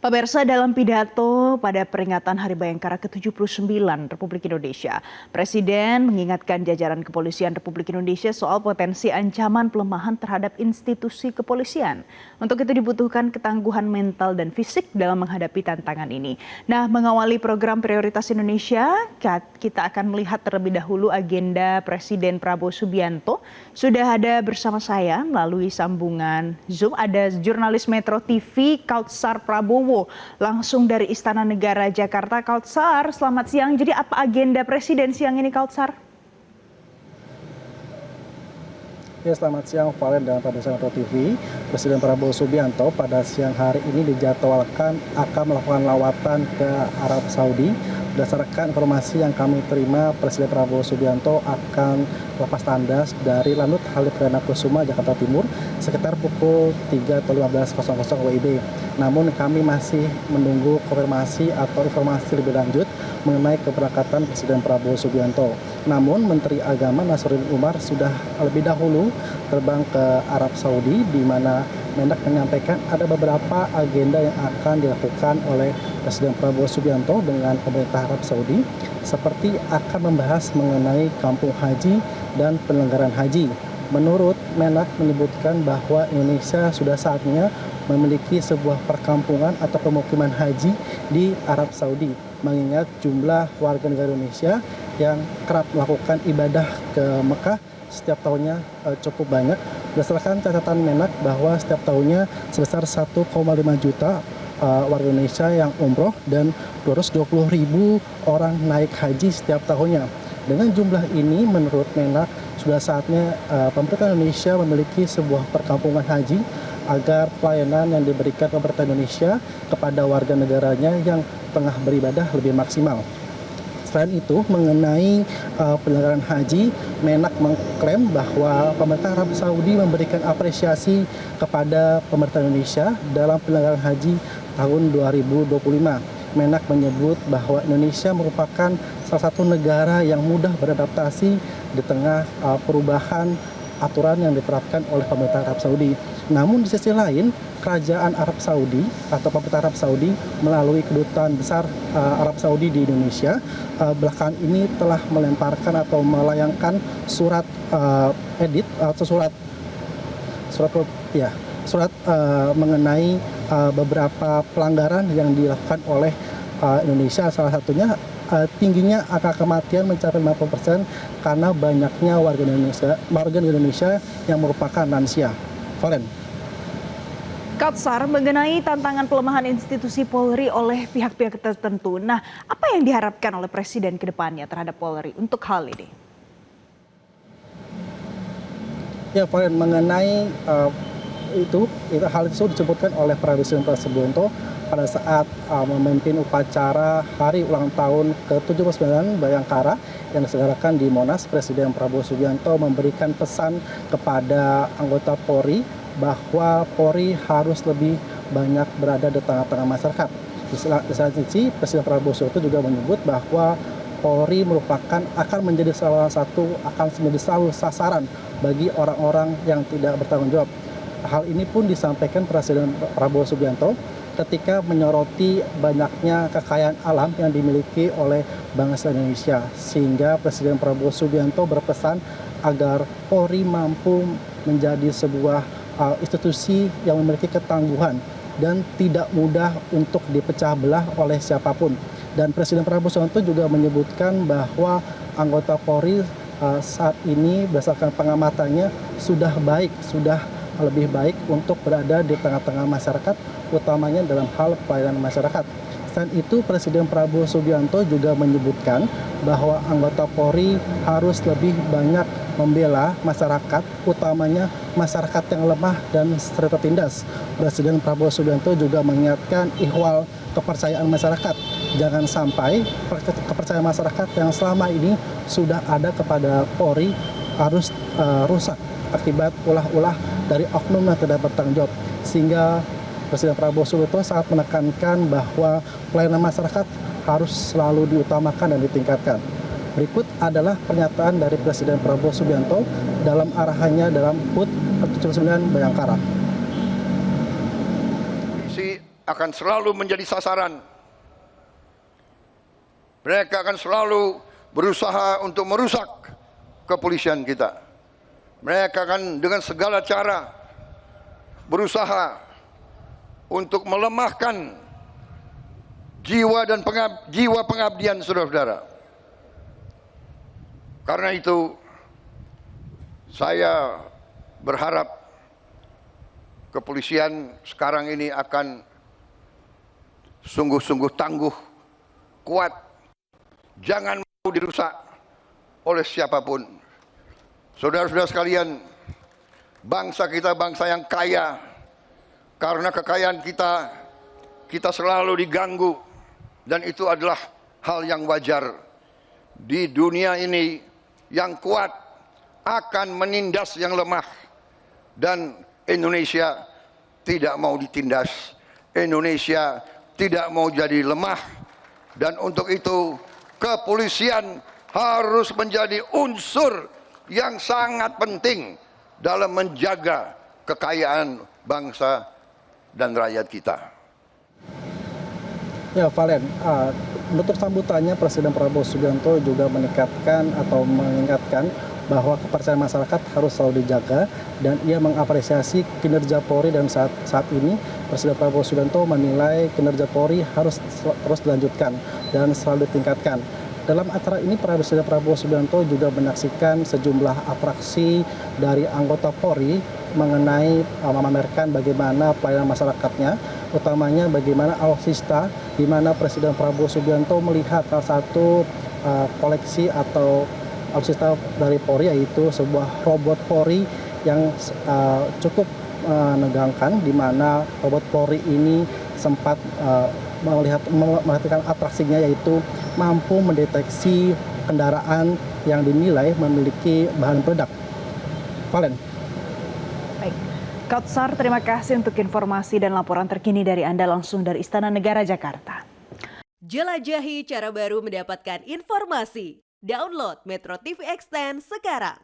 Pemirsa, dalam pidato pada peringatan Hari Bayangkara ke-79 Republik Indonesia, Presiden mengingatkan jajaran kepolisian Republik Indonesia soal potensi ancaman pelemahan terhadap institusi kepolisian. Untuk itu dibutuhkan ketangguhan mental dan fisik dalam menghadapi tantangan ini. Nah, mengawali program prioritas Indonesia, kita akan melihat terlebih dahulu agenda Presiden Prabowo Subianto. Sudah ada bersama saya melalui sambungan Zoom, ada jurnalis Metro TV Kautsar Prabowo langsung dari Istana Negara Jakarta. Kautsar, selamat siang. Jadi apa agenda Presiden siang ini, Kautsar? Ya, selamat siang Valen dan pemirsa Metro TV. Presiden Prabowo Subianto pada siang hari ini dijadwalkan akan melakukan lawatan ke Arab Saudi. Berdasarkan informasi yang kami terima, Presiden Prabowo Subianto akan lepas tandas dari Lanut Halim Perdana Kusuma, Jakarta Timur sekitar pukul 3 atau 15.00 WIB. Namun kami masih menunggu konfirmasi atau informasi lebih lanjut mengenai keberangkatan Presiden Prabowo Subianto. Namun Menteri Agama Nasaruddin Umar sudah lebih dahulu terbang ke Arab Saudi, di mana Mendak menyampaikan ada beberapa agenda yang akan dilakukan oleh Presiden Prabowo Subianto dengan pemerintah Arab Saudi, seperti akan membahas mengenai kampung haji dan penyelenggaraan haji. Menurut Menak menyebutkan bahwa Indonesia sudah saatnya memiliki sebuah perkampungan atau pemukiman haji di Arab Saudi, mengingat jumlah warga negara Indonesia yang kerap melakukan ibadah ke Mekah setiap tahunnya cukup banyak. Berdasarkan catatan Menak bahwa setiap tahunnya sebesar 1,5 juta warga Indonesia yang umroh dan 220.000 orang naik haji setiap tahunnya. Dengan jumlah ini, menurut Menak, sudah saatnya pemerintah Indonesia memiliki sebuah perkampungan haji agar pelayanan yang diberikan pemerintah Indonesia kepada warga negaranya yang tengah beribadah lebih maksimal. Selain itu, mengenai penyelenggaraan haji, Menak mengklaim bahwa pemerintah Arab Saudi memberikan apresiasi kepada pemerintah Indonesia dalam penyelenggaraan haji tahun 2025. Menak menyebut bahwa Indonesia merupakan salah satu negara yang mudah beradaptasi di tengah perubahan aturan yang diterapkan oleh pemerintah Arab Saudi. Namun di sisi lain, kerajaan Arab Saudi atau pemerintah Arab Saudi melalui kedutaan besar Arab Saudi di Indonesia belakangan ini telah melemparkan atau melayangkan surat edit atau surat mengenai beberapa pelanggaran yang dilakukan oleh Indonesia. Salah satunya tingginya angka kematian mencapai 50% karena banyaknya warga Indonesia yang merupakan lansia. Valen. Kautsar, mengenai tantangan pelemahan institusi Polri oleh pihak-pihak tertentu. Nah, apa yang diharapkan oleh Presiden ke depannya terhadap Polri untuk hal ini? Ya, Valen, mengenai hal itu disebutkan oleh Presiden Subianto pada saat memimpin upacara hari ulang tahun ke-79 Bayangkara yang diselenggarakan di Monas. Presiden Prabowo Subianto memberikan pesan kepada anggota Polri bahwa Polri harus lebih banyak berada di tengah-tengah masyarakat. Di satu sisi, Presiden Prabowo Subianto juga menyebut bahwa Polri akan menjadi selalu sasaran bagi orang-orang yang tidak bertanggung jawab. Hal ini pun disampaikan Presiden Prabowo Subianto ketika menyoroti banyaknya kekayaan alam yang dimiliki oleh bangsa Indonesia, sehingga Presiden Prabowo Subianto berpesan agar Polri mampu menjadi sebuah institusi yang memiliki ketangguhan dan tidak mudah untuk dipecah belah oleh siapapun. Dan Presiden Prabowo Subianto juga menyebutkan bahwa anggota Polri saat ini berdasarkan pengamatannya sudah lebih baik untuk berada di tengah-tengah masyarakat, utamanya dalam hal pelayanan masyarakat. Selain itu, Presiden Prabowo Subianto juga menyebutkan bahwa anggota Polri harus lebih banyak membela masyarakat, utamanya masyarakat yang lemah dan tertindas. Presiden Prabowo Subianto juga mengingatkan ihwal kepercayaan masyarakat. Jangan sampai kepercayaan masyarakat yang selama ini sudah ada kepada Polri harus rusak akibat ulah-ulah dari oknum yang tidak bertanggung jawab, sehingga Presiden Prabowo Subianto sangat menekankan bahwa pelayanan masyarakat harus selalu diutamakan dan ditingkatkan. Berikut adalah pernyataan dari Presiden Prabowo Subianto dalam arahannya dalam HUT ke-79 Bayangkara. Si akan selalu menjadi sasaran. Mereka akan selalu berusaha untuk merusak kepolisian kita. Mereka akan dengan segala cara berusaha untuk melemahkan jiwa dan jiwa pengabdian saudara-saudara. Karena itu saya berharap kepolisian sekarang ini akan sungguh-sungguh tangguh, kuat, jangan mau dirusak oleh siapapun. Saudara-saudara sekalian, bangsa kita bangsa yang kaya. Karena kekayaan kita selalu diganggu, dan itu adalah hal yang wajar. Di dunia ini yang kuat akan menindas yang lemah, dan Indonesia tidak mau ditindas. Indonesia tidak mau jadi lemah, dan untuk itu kepolisian harus menjadi unsur yang sangat penting dalam menjaga kekayaan bangsa dan rakyat kita. Ya, Valen, menutup sambutannya Presiden Prabowo Subianto juga meningkatkan atau mengingatkan bahwa kepercayaan masyarakat harus selalu dijaga, dan ia mengapresiasi kinerja Polri, dan saat ini Presiden Prabowo Subianto menilai kinerja Polri harus terus dilanjutkan dan selalu ditingkatkan. Dalam acara ini Presiden Prabowo Subianto juga menyaksikan sejumlah atraksi dari anggota Polri mengenai memamerkan bagaimana pelayanan masyarakatnya, utamanya bagaimana alutsista, di mana Presiden Prabowo Subianto melihat salah satu koleksi atau alutsista dari Polri, yaitu sebuah robot Polri yang cukup menegangkan, di mana robot Polri ini sempat memperhatikan atraksinya, yaitu mampu mendeteksi kendaraan yang dinilai memiliki bahan peledak. Valen. Baik, Kautsar, terima kasih untuk informasi dan laporan terkini dari Anda langsung dari Istana Negara Jakarta. Jelajahi cara baru mendapatkan informasi. Download Metro TV Extend sekarang.